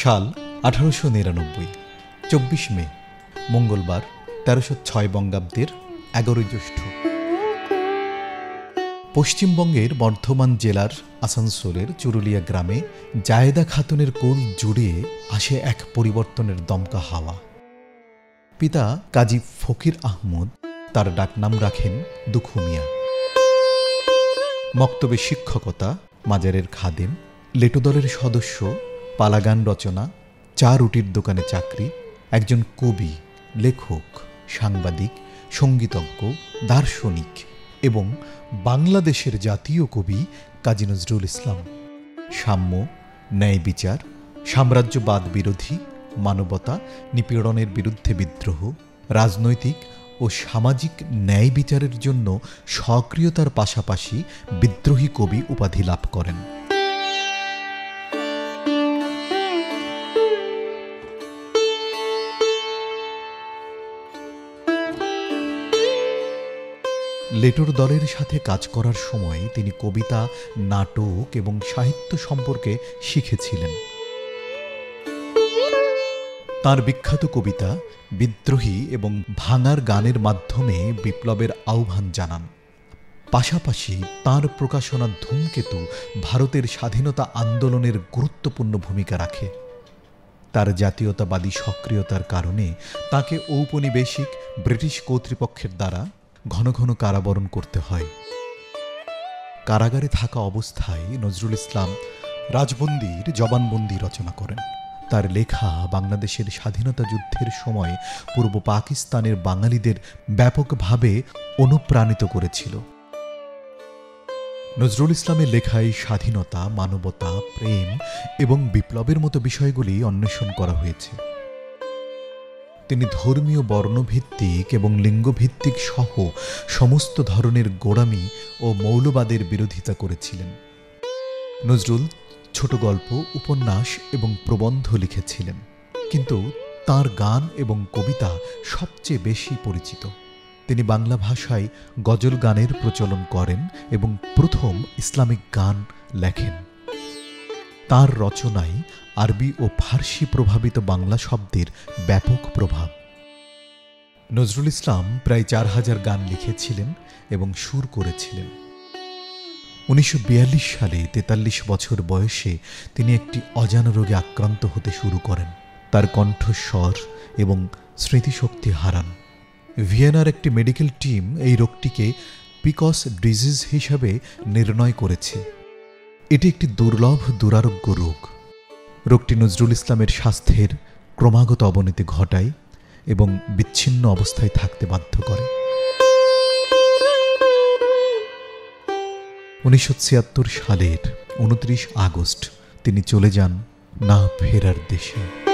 সাল 1899, 24 মে, মঙ্গলবার, 1306 বঙ্গাব্দের 11 জ্যৈষ্ঠ। পশ্চিমবঙ্গের বর্ধমান জেলার আসানসোলের চুরুলিয়া গ্রামে জায়েদা খাতুনের কোল জুড়ে আসে এক পরিবর্তনের দমকা হাওয়া। পিতা কাজী ফকির আহমদ তার ডাকনাম রাখেন দুখু মিয়া। মক্তবে শিক্ষকতা, মাজারের খাদেম, লেটো দলের সদস্য, পালাগান রচনা, চা রুটির দোকানে চাকরি, একজন কবি, লেখক, সাংবাদিক, সঙ্গীতজ্ঞ, দার্শনিক এবং বাংলাদেশের জাতীয় কবি কাজী নজরুল ইসলাম। সাম্য, ন্যায় বিচার, সাম্রাজ্যবাদ বিরোধী, মানবতা, নিপীড়নের বিরুদ্ধে বিদ্রোহ, রাজনৈতিক ও সামাজিক ন্যায় বিচারের জন্য সক্রিয়তার পাশাপাশি বিদ্রোহী কবি উপাধি লাভ করেন। লেটোর দলের সাথে কাজ করার সময় তিনি কবিতা, নাটক এবং সাহিত্য সম্পর্কে শিখেছিলেন। তাঁর বিখ্যাত কবিতা বিদ্রোহী এবং ভাঙার গানের মাধ্যমে বিপ্লবের আহ্বান জানান। পাশাপাশি তাঁর প্রকাশনা ধূমকেতু ভারতের স্বাধীনতা আন্দোলনের গুরুত্বপূর্ণ ভূমিকা রাখে। তার জাতীয়তাবাদী সক্রিয়তার কারণে তাকে ঔপনিবেশিক ব্রিটিশ কর্তৃপক্ষের দ্বারা ঘন ঘন কারাবরণ করতে হয়। কারাগারে থাকা অবস্থায় নজরুল ইসলাম রাজবন্দির জবানবন্দি রচনা করেন। তার লেখা বাংলাদেশের স্বাধীনতা যুদ্ধের সময় পূর্ব পাকিস্তানের বাঙালিদের ব্যাপকভাবে অনুপ্রাণিত করেছিল। নজরুল ইসলামের লেখায় স্বাধীনতা, মানবতা, প্রেম এবং বিপ্লবের মতো বিষয়গুলি অন্বেষণ করা হয়েছে। তিনি ধর্মীয়, বর্ণভিত্তিক এবং লিঙ্গভিত্তিক সহ সমস্ত ধরনের গোঁড়ামি ও মৌলবাদের বিরোধিতা করেছিলেন। নজরুল ছোট গল্প, উপন্যাস এবং প্রবন্ধ লিখেছিলেন, কিন্তু তাঁর গান এবং কবিতা সবচেয়ে বেশি পরিচিত। তিনি বাংলা ভাষায় গজল গানের প্রচলন করেন এবং প্রথম ইসলামিক গান লেখেন। তাঁর রচনায় আরবি ও ফার্সি প্রভাবিত বাংলা শব্দের ব্যাপক প্রভাব। নজরুল ইসলাম প্রায় 4000 গান লিখেছিলেন এবং সুর করেছিলেন। 1942 সালে 43 বছর বয়সে তিনি একটি অজানা রোগে আক্রান্ত হতে শুরু করেন। তার কণ্ঠস্বর এবং স্মৃতিশক্তি হারান। ভিয়েনার একটি মেডিকেল টিম এই রোগটিকে পিকস ডিজিজ হিসাবে নির্ণয় করেছে। এটি একটি দুর্লভ দুরারোগ্য রোগ। রোগটি নজরুল ইসলামের স্বাস্থ্যের ক্রমাগত অবনতি ঘটায় এবং বিচ্ছিন্ন অবস্থায় থাকতে বাধ্য করে। 1976 সালের 29 আগস্ট তিনি চলে যান না ফেরার দেশে।